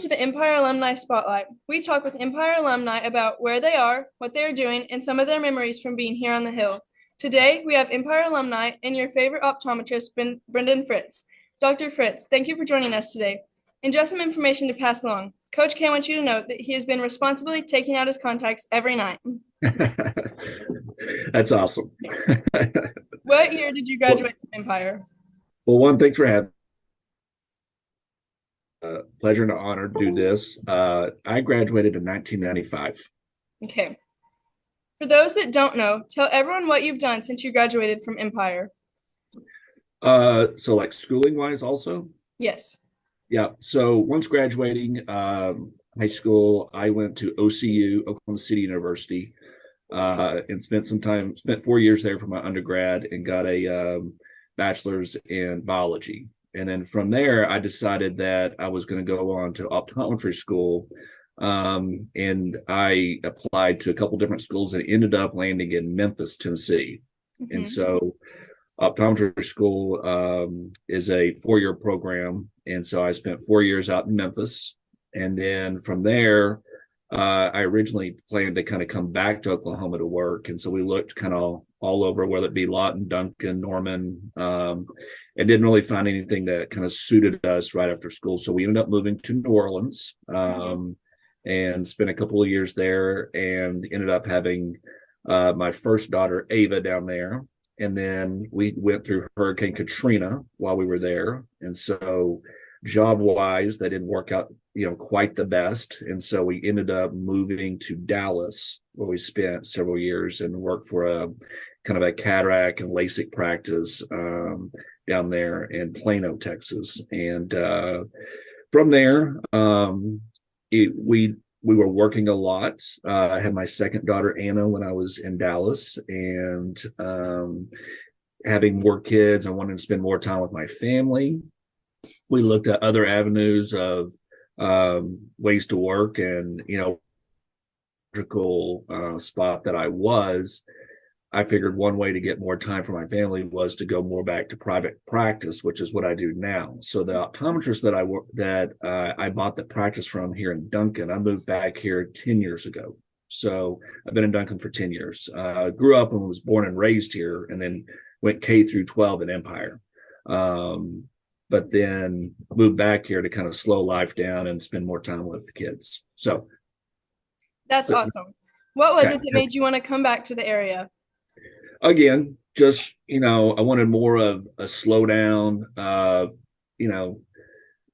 the Empire Alumni Spotlight. We talk with Empire alumni about where they are, what they are doing, and some of their memories from being here on the Hill. Today, we have Empire alumni and your favorite optometrist, Brendhan Fritts. Dr. Fritts, thank you for joining us today. And just some information to pass along. Coach K wants you to note that he has been responsibly taking out his contacts every night. That's awesome. What year did you Well, graduate from Empire? one, thanks for having. Pleasure and honor to do this. I graduated in 1995. Okay. For those that don't know, tell everyone what you've done since you graduated from Empire. So like schooling wise, also, Yes. yeah. So once graduating high school, I went to OCU, Oklahoma City University, and spent 4 years there for my undergrad, and got a bachelor's in biology. And then from there, I decided that I was going to go on to optometry school. And I applied to a couple different schools and ended up landing in Memphis, Tennessee. And Mhm. so optometry school is a 4 year program. And so I spent 4 years out in Memphis. And then from there, I originally planned to kind of come back to Oklahoma to work. And so we looked kind of all over, whether it be Lawton, Duncan, Norman, and didn't really find anything that kind of suited us right after school. So we ended up moving to New Orleans, Mhm. and spent a couple of years there, and ended up having my first daughter, Ava, down there. And then we went through Hurricane Katrina while we were there. And so job wise, that didn't work out, quite the best. And so we ended up moving to Dallas, where we spent several years and worked for a kind of a cataract and LASIK practice down there in Plano, Texas. And from there, we were working a lot. I had my second daughter Anna when I was in Dallas, and having more kids, I wanted to spend more time with my family. We looked at other avenues of ways to work, and spot that I figured one way to get more time for my family was to go more back to private practice, which is what I do now. So the optometrist that I bought the practice from here in Duncan, I moved back here 10 years ago. So I've been in Duncan for 10 years. Grew up and was born and raised here, and then went K through 12 at Empire. Um, but then moved back here to kind of slow life down and spend more time with the kids. So That's awesome. What was okay. it that made you want to come back to the area? Again, just I wanted more of a slowdown, you know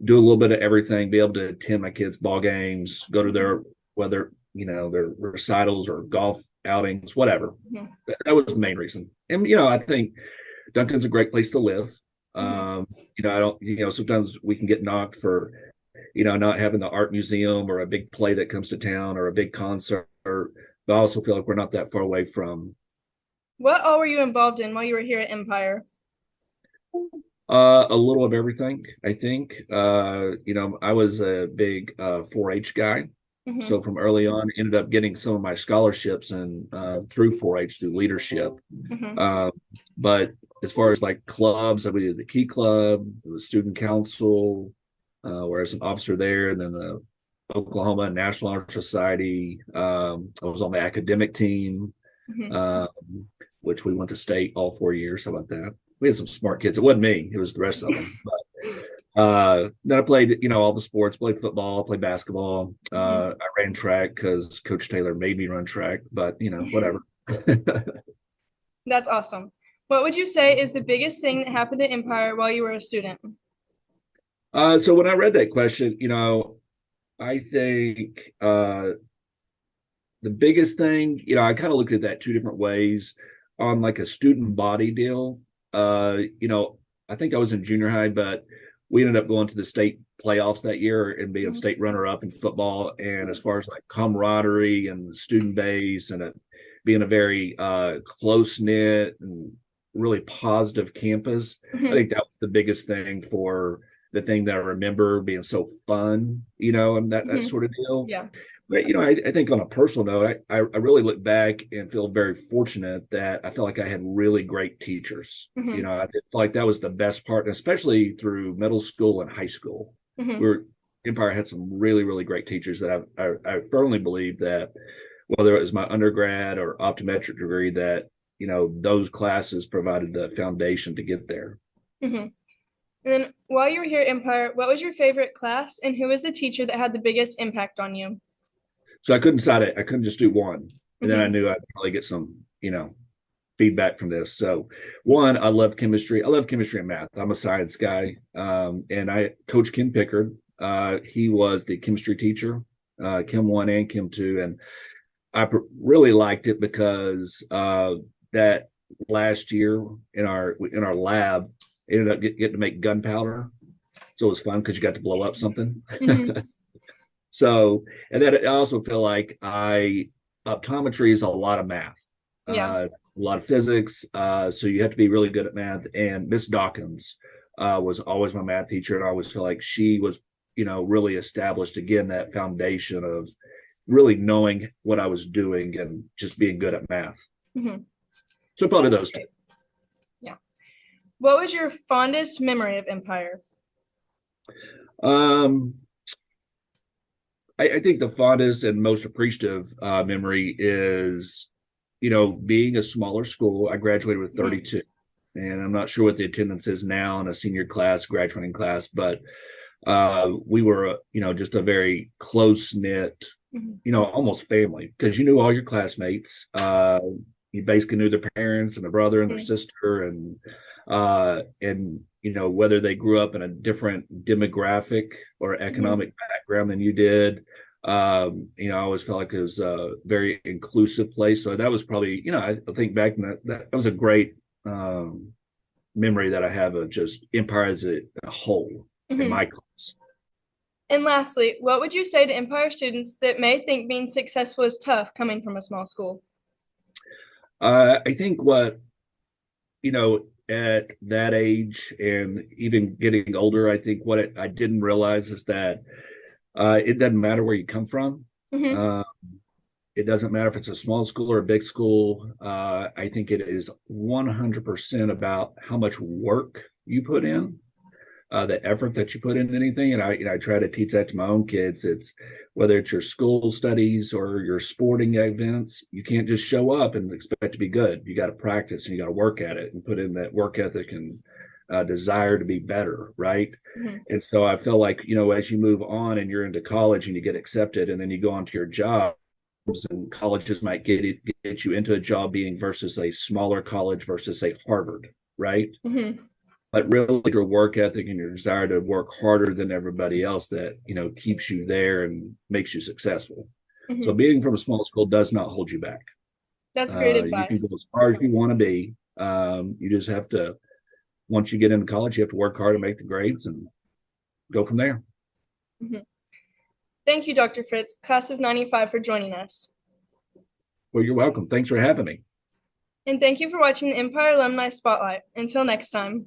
do a little bit of everything, be able to attend my kids ball games, go to their, whether their recitals or golf outings, whatever. Mhm. That was the main reason. And I think Duncan's a great place to live. Mhm. I don't, sometimes we can get knocked for not having the art museum or a big play that comes to town or a big concert, but I also feel like we're not that far away from. What all were you involved in while you were here at Empire? A little of everything, I think. I was a big 4-H guy. Mhm. So from early on, ended up getting some of my scholarships and through 4-H through leadership. Mhm. Uh, but as far as like clubs, I would do the Key Club, the Student Council, where I was an officer there, and then the Oklahoma National Honor Society. I was on the academic team, Mhm. um, which we went to state all 4 years. How about that? We had some smart kids. It wasn't me; it was the rest of them. But then I played, all the sports. Played football, played basketball. Mhm. I ran track because Coach Taylor made me run track. But whatever. That's awesome. What would you say is the biggest thing that happened at Empire while you were a student? So when I read that question, I think the biggest thing, I kind of looked at that two different ways. On like a student body deal, I think I was in junior high, but we ended up going to the state playoffs that year and being Mhm. state runner up in football. And as far as like camaraderie and the student base and being a very close knit and really positive campus, I Mhm. think that was the biggest thing for the thing that I remember being so fun, and that Mhm. sort of deal. Yeah. But I think on a personal note, I really look back and feel very fortunate that I feel like I had really great teachers. Mhm. I feel like that was the best part, especially through middle school and high school. We Mhm. were Empire had some really, really great teachers that I firmly believe that whether it was my undergrad or optometric degree, that, those classes provided the foundation to get there. Mhm. And then while you were here at Empire, what was your favorite class and who was the teacher that had the biggest impact on you? So I couldn't decide it. I couldn't just do one. And then I Hmm. knew I'd probably get some, feedback from this. So one, I love chemistry. I love chemistry and math. I'm a science guy. And I coach Ken Pickard. He was the chemistry teacher, Chem 1 and Chem 2. And I really liked it because that last year in our lab ended up getting to make gunpowder, so it was fun because you got to blow up something. Hmm. So, and then I also feel like optometry is a lot of math, Yeah. a lot of physics. So you have to be really good at math. And Miss Dawkins was always my math teacher, and I always feel like she was, really established again that foundation of really knowing what I was doing and just being good at math. Hmm. So probably That's those two. great. Yeah. What was your fondest memory of Empire? Um, I think the fondest and most appreciative memory is, being a smaller school. I graduated with Hmm. 32, and I'm not sure what the attendance is now in a senior class, graduating class, but we were, just a very close knit, Hmm. almost family, because you knew all your classmates. You basically knew their parents and their brother and their sister, and whether they grew up in a different demographic or Hmm. economic background than you did. I always felt like it was a very inclusive place. So that was probably, I think back, and that was a great memory that I have of just Empire as a whole in Hmm. my class. And lastly, what would you say to Empire students that may think being successful is tough coming from a small school? I think what, at that age and even getting older, I think I didn't realize is that it doesn't matter where you come from. Hmm. Uh, it doesn't matter if it's a small school or a big school. I think it is 100% about how much work you put in, the effort that you put into anything. And I try to teach that to my own kids. It's whether it's your school studies or your sporting events, you can't just show up and expect to be good. You got to practice and you got to work at it and put in that work ethic and desire to be better, right? Hmm. And so I feel like, as you move on and you're into college and you get accepted and then you go on to your job, and colleges might get you into a job being versus a smaller college versus a Harvard, right? Hmm. But really your work ethic and your desire to work harder than everybody else that keeps you there and makes you successful. So Hmm. being from a small school does not hold you back. That's great You can go advice. as far as you want to be. You just have to, once you get into college, you have to work hard to make the grades and go from there. Hmm. Thank you, Dr. Fritz, class of 95, for joining us. Well, you're welcome. Thanks for having me. And thank you for watching the Empire Alumni Spotlight. Until next time.